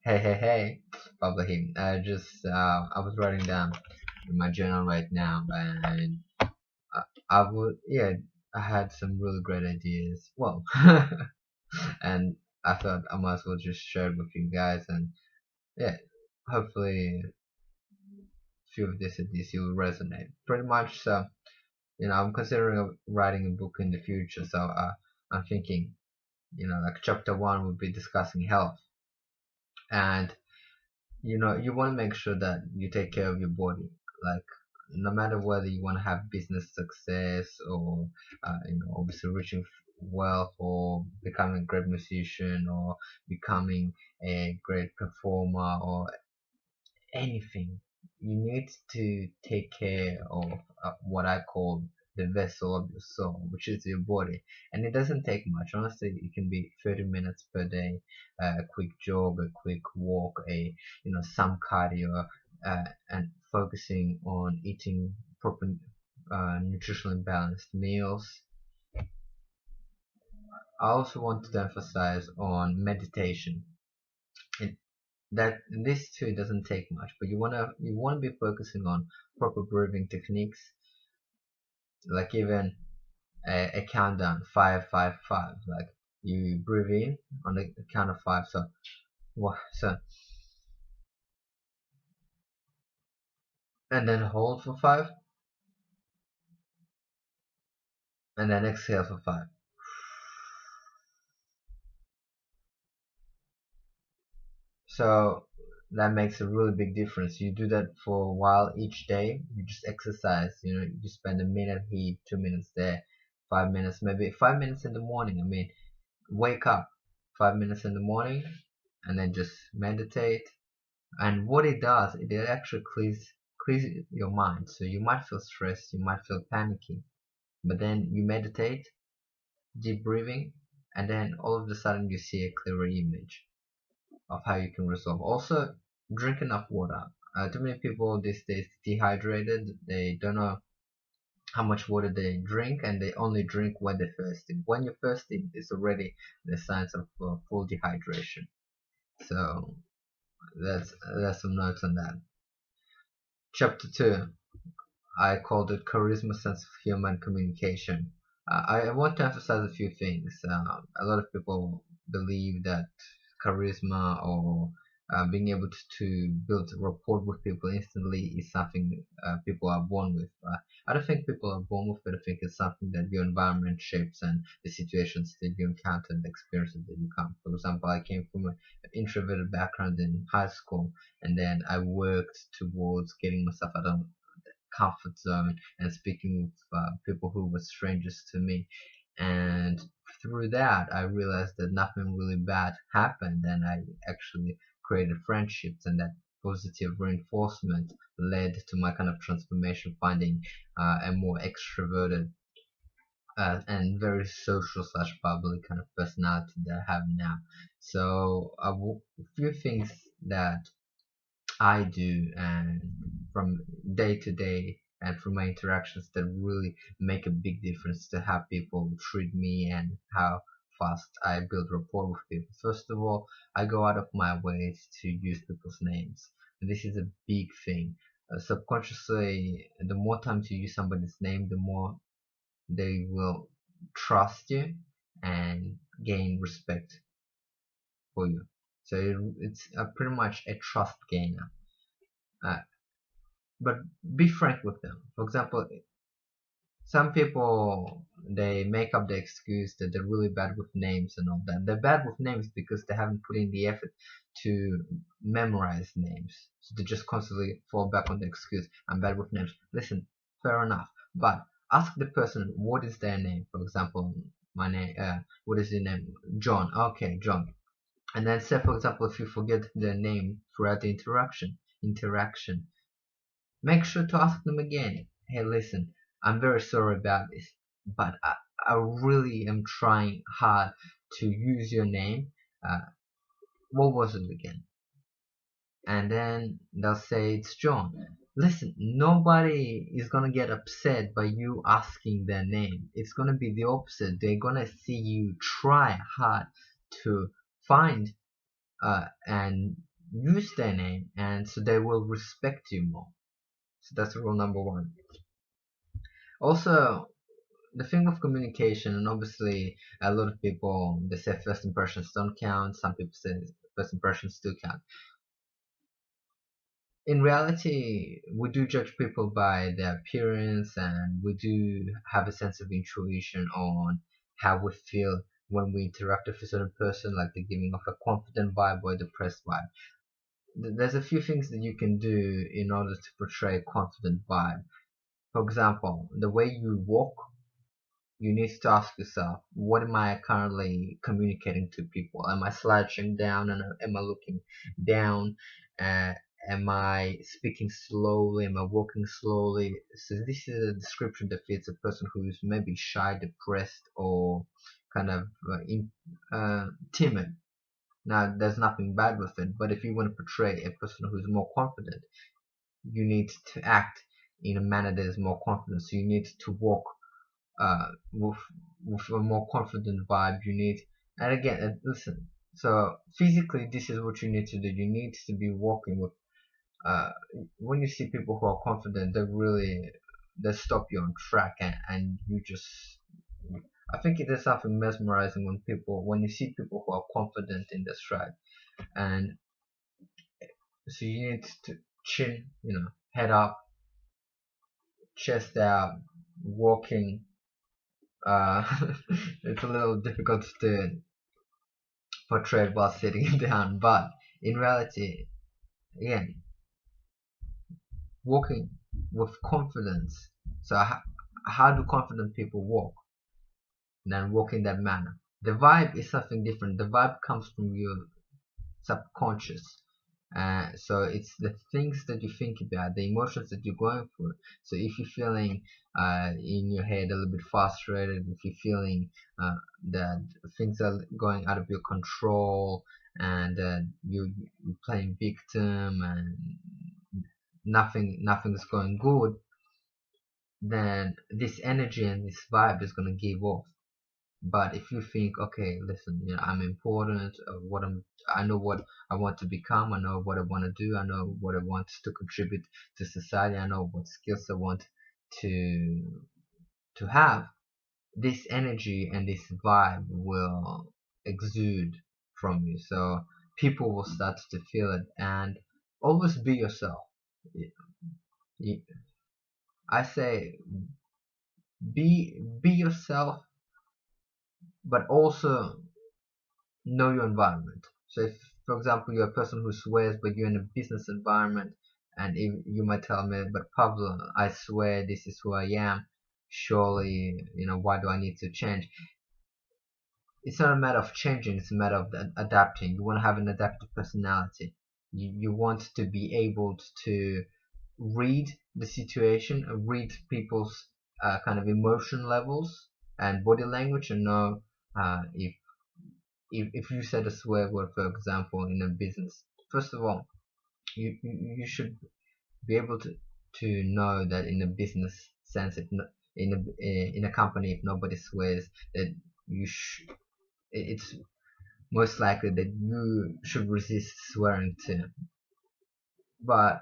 Hey, Pablo. I was writing down in my journal right now, and I, I had some really great ideas. Well, and I thought I might as well just share it with you guys, and yeah, hopefully a few of these ideas will resonate. Pretty much, so I'm considering writing a book in the future, so I'm thinking, like chapter one would be discussing health, and you want to make sure that you take care of your body, like no matter whether you want to have business success or obviously reaching wealth or becoming a great musician or becoming a great performer or anything. You need to take care of what I call the vessel of your soul, which is your body. And it doesn't take much. Honestly, it can be 30 minutes per day, a quick jog, a quick walk, some cardio, and focusing on eating proper, nutritionally balanced meals. I also wanted to emphasize on meditation. It, that this too doesn't take much, but you wanna be focusing on proper breathing techniques, like even a countdown, 5 5 5. Like you breathe in on the count of five, so and then hold for five, and then exhale for five. So that makes a really big difference. You do that for a while each day. You just exercise. You spend a minute here, 2 minutes there, 5 minutes, maybe 5 minutes in the morning. I mean, wake up 5 minutes in the morning and then just meditate. And what it does, it actually clears your mind. So you might feel stressed, you might feel panicky, but then you meditate, deep breathing, and then all of a sudden you see a clearer image of how you can resolve. Also, drink enough water. Too many people these days dehydrated. They don't know how much water they drink, and they only drink when they're thirsty. When you're thirsty, it's already the signs of full dehydration. So that's some notes on that. Chapter 2, I called it charisma, sense of humor, and communication. I want to emphasize a few things. A lot of people believe that charisma or being able to build rapport with people instantly is something people are born with. I don't think people are born with it. I think it's something that your environment shapes and the situations that you encounter and the experiences that you come. For example, I came from an introverted background in high school, and then I worked towards getting myself out of comfort zone and speaking with people who were strangers to me. And through that, I realized that nothing really bad happened, and I actually created friendships, and that positive reinforcement led to my kind of transformation, finding a more extroverted and very social slash public kind of personality that I have now. So a few things that I do and from day to day and from my interactions that really make a big difference to how people treat me and how fast I build rapport with people. First of all, I go out of my ways to use people's names. This is a big thing. Subconsciously, the more times you use somebody's name, the more they will trust you and gain respect for you. So it's pretty much a trust gainer. Uh, but be frank with them. For example, some people they make up the excuse that they're really bad with names and all that. They're bad with names because they haven't put in the effort to memorize names. So they just constantly fall back on the excuse, I'm bad with names. Listen, fair enough. But ask the person what is their name. For example, my name what is your name? John. Okay, John. And then say for example if you forget their name throughout the interaction, make sure to ask them again. Hey, listen, I'm very sorry about this, but I really am trying hard to use your name. Uh, what was it again? And then they'll say it's John. Listen, nobody is gonna get upset by you asking their name. It's gonna be the opposite. They're gonna see you try hard to find and use their name, and so they will respect you more. So that's rule number one. Also, the thing with communication, and obviously a lot of people, they say first impressions don't count. Some people say first impressions do count. In reality, we do judge people by their appearance, and we do have a sense of intuition on how we feel when we interact with a certain person, like the giving of a confident vibe or a depressed vibe. There's a few things that you can do in order to portray a confident vibe. For example, the way you walk, you need to ask yourself, what am I currently communicating to people? Am I slouching down and am I looking down? Uh, am I speaking slowly? Am I walking slowly? So this is a description that fits a person who is maybe shy, depressed, or kind of timid. Now, there's nothing bad with it, but if you want to portray a person who's more confident, you need to act in a manner that is more confident. So you need to walk uh, with with a more confident vibe. You need, and again, listen. So physically, this is what you need to do. You need to be walking with. Uh, when you see people who are confident, they stop you on track, and you just. I think it is something mesmerizing when you see people who are confident in their stride, and so you need to chin, head up, chest out, walking. Uh, it's a little difficult to portrayed while sitting down, but in reality, again, walking with confidence. So, how do confident people walk? And walk in that manner. The vibe is something different. The vibe comes from your subconscious. So it's the things that you think about, the emotions that you're going through. So if you're feeling in your head a little bit frustrated, if you're feeling that things are going out of your control, and you're playing victim, and nothing's going good, then this energy and this vibe is going to give off. But if you think, okay, listen, I'm important. I know what I want to become. I know what I want to do. I know what I want to contribute to society. I know what skills I want to to have. This energy and this vibe will exude from you. So people will start to feel it. And always be yourself. Y- y- I say be yourself, but also know your environment. So if, for example, you're a person who swears, but you're in a business environment, and if you might tell me, but Pablo, I swear this is who I am. Surely, why do I need to change? It's not a matter of changing, it's a matter of adapting. You want to have an adaptive personality. You want to be able to read the situation, read people's kind of emotion levels and body language, and know if you said a swear word, for example, in a business. First of all, you should be able to know that in a business sense, if no, in a company, if nobody swears, that it's most likely that you should resist swearing too. But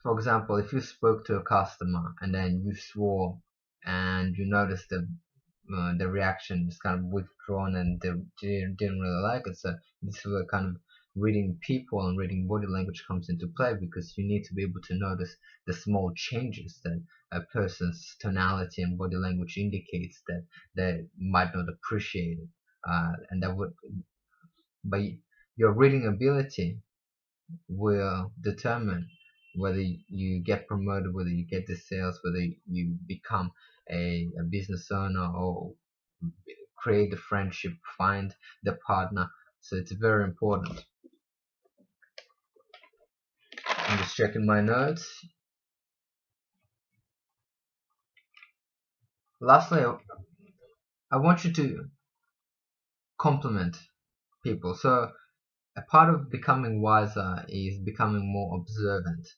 for example, if you spoke to a customer and then you swore, and you noticed the reaction is kind of withdrawn, and they didn't really like it. So this is where kind of reading people and reading body language comes into play, because you need to be able to notice the small changes that a person's tonality and body language indicates that they might not appreciate it. And that would, but your reading ability will determine whether you get promoted, whether you get the sales, whether you become a business owner, or create a friendship, find the partner. So it's very important. I'm just checking my notes. Lastly, I want you to compliment people. So a part of becoming wiser is becoming more observant.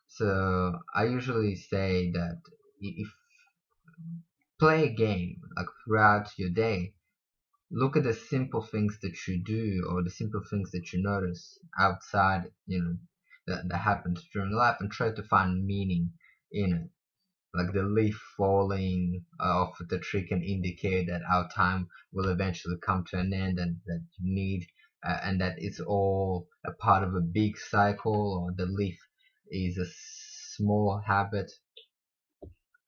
So I usually say that if play a game like throughout your day, Look at the simple things that you do, or the simple things that you notice outside, that happens during life, and try to find meaning in it. Like the leaf falling off the tree can indicate that our time will eventually come to an end, and that you need, and that it's all a part of a big cycle, or the leaf is a small habit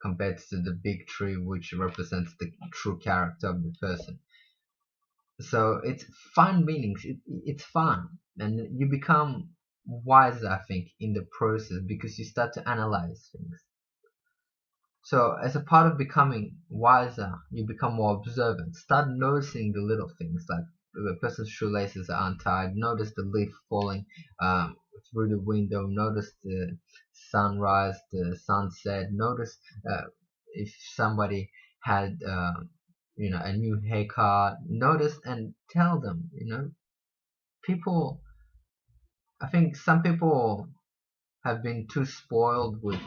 compared to the big tree, which represents the true character of the person. So it's fun meanings. It's fun, and you become wiser, I think, in the process, because you start to analyze things. So as a part of becoming wiser, you become more observant. Start noticing the little things, like the person's shoelaces are untied. Notice the leaf falling through the window. Notice the sunrise, the sunset. Notice if somebody had a new haircut. Notice and tell them. People. I think some people have been too spoiled with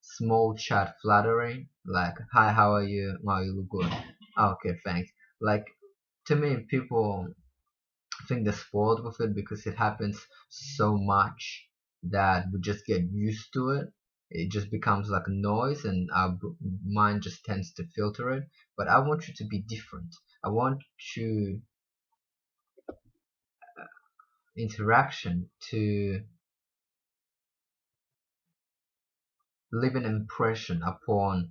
small chat flattery, like "Hi, how are you? Wow, you look good." "Oh, okay, thanks." Like, to me, people think they're spoiled with it because it happens so much that we just get used to it. It just becomes like a noise, and our mind just tends to filter it. But I want you to be different. I want you interaction to leave an impression upon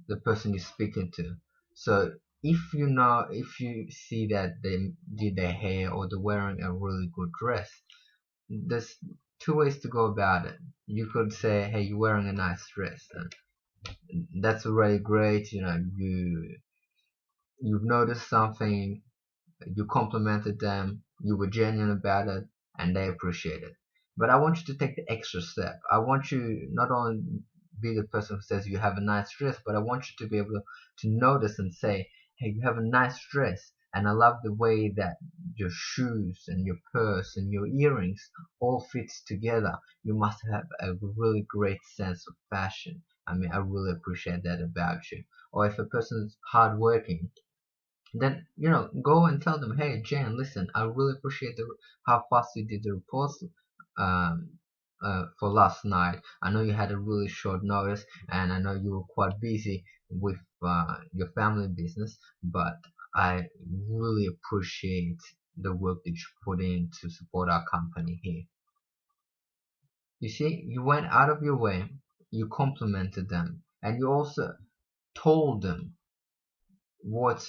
the person you're speaking to. So if you see that they did their hair, or they're wearing a really good dress, there's two ways to go about it. You could say, "Hey, you're wearing a nice dress," and that's already great. You've noticed something, you complimented them, you were genuine about it, and they appreciate it. But I want you to take the extra step. I want you not only be the person who says you have a nice dress, but I want you to be able to notice and say, "Hey, you have a nice dress, and I love the way that your shoes and your purse and your earrings all fits together. You must have a really great sense of fashion. I mean, I really appreciate that about you." Or if a person's hardworking, then go and tell them, "Hey, Jen, listen, I really appreciate how fast you did the reports um, for last night. I know you had a really short notice, and I know you were quite busy with your family business, but I really appreciate the work that you put in to support our company here." You see, you went out of your way, you complimented them, and you also told them what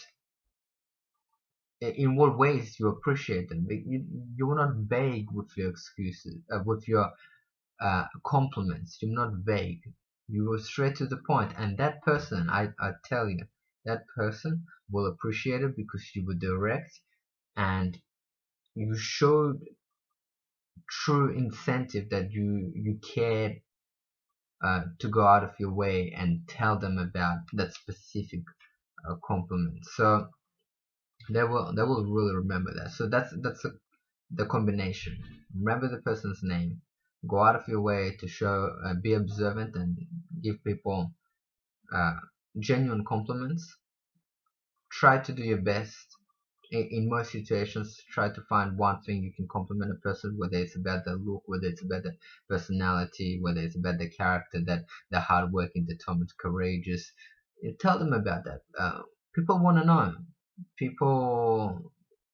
in what ways you appreciate them. You were not vague with your excuses, with your compliments. You're not vague. You were straight to the point, and that person, I tell you, that person will appreciate it because you were direct, and you showed true incentive that you cared to go out of your way and tell them about that specific compliment. So they will really remember that. So that's the combination. Remember the person's name. Go out of your way to show, be observant, and give people uh, genuine compliments. Try to do your best. In most situations, try to find one thing you can compliment a person, whether it's about their look, whether it's about their personality, whether it's about their character, that they're hardworking, determined, courageous. Tell them about that. People want to know. People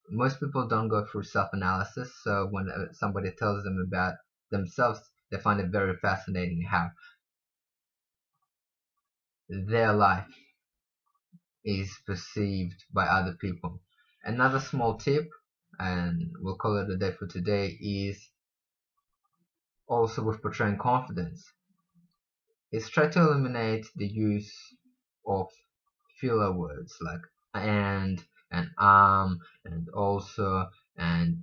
Most people don't go through self-analysis, so when somebody tells them about themselves, they find it very fascinating how their life is perceived by other people. Another small tip, and we'll call it a day for today, is also with portraying confidence, is try to eliminate the use of filler words like "and" and and "also" and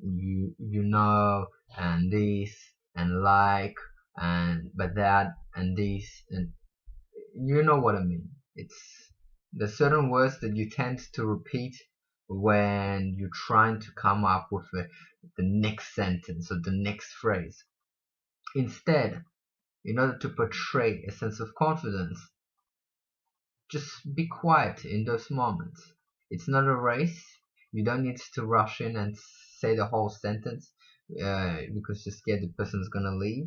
and "this" and "like" and "but that" and "this," and you know what I mean. It's the certain words that you tend to repeat when you're trying to come up with the next sentence or the next phrase. Instead, in order to portray a sense of confidence, just be quiet in those moments. It's not a race. You don't need to rush in and say the whole sentence because you're scared the person's gonna leave.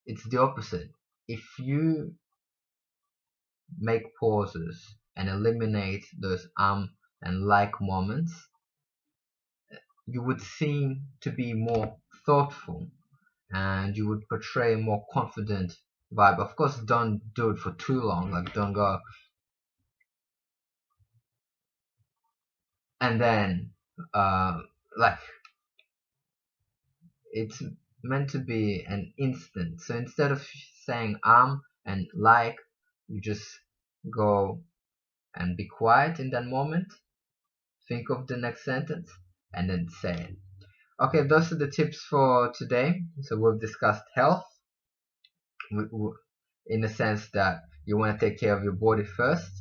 It's the opposite. If you make pauses and eliminate those and like moments, you would seem to be more thoughtful and you would portray a more confident vibe. Of course, don't do it for too long. Like, don't go and then, uh, like, it's meant to be an instant. So instead of saying and like, you just go and be quiet in that moment. Think of the next sentence and then say it. Okay, those are the tips for today. So we've discussed health in the sense that you want to take care of your body first.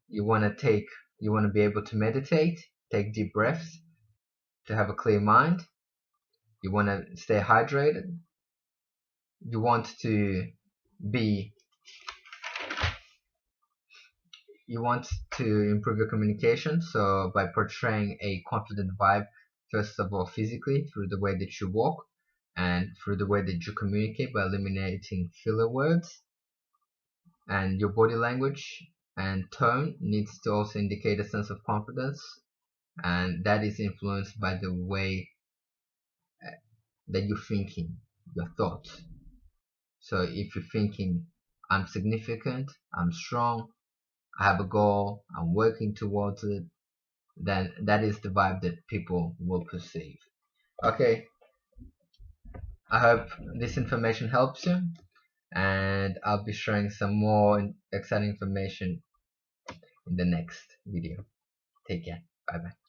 You want to be able to meditate, take deep breaths to have a clear mind. You want to stay hydrated. You want to be you want to improve your communication, so by portraying a confident vibe, first of all physically through the way that you walk and through the way that you communicate by eliminating filler words, and your body language and tone needs to also indicate a sense of confidence, and that is influenced by the way that you're thinking, your thoughts. So if you're thinking, I'm significant, I'm strong, I have a goal, I'm working towards it, then that is the vibe that people will perceive. Okay, I hope this information helps you, and I'll be sharing some more exciting information in the next video. Take care. Bye bye.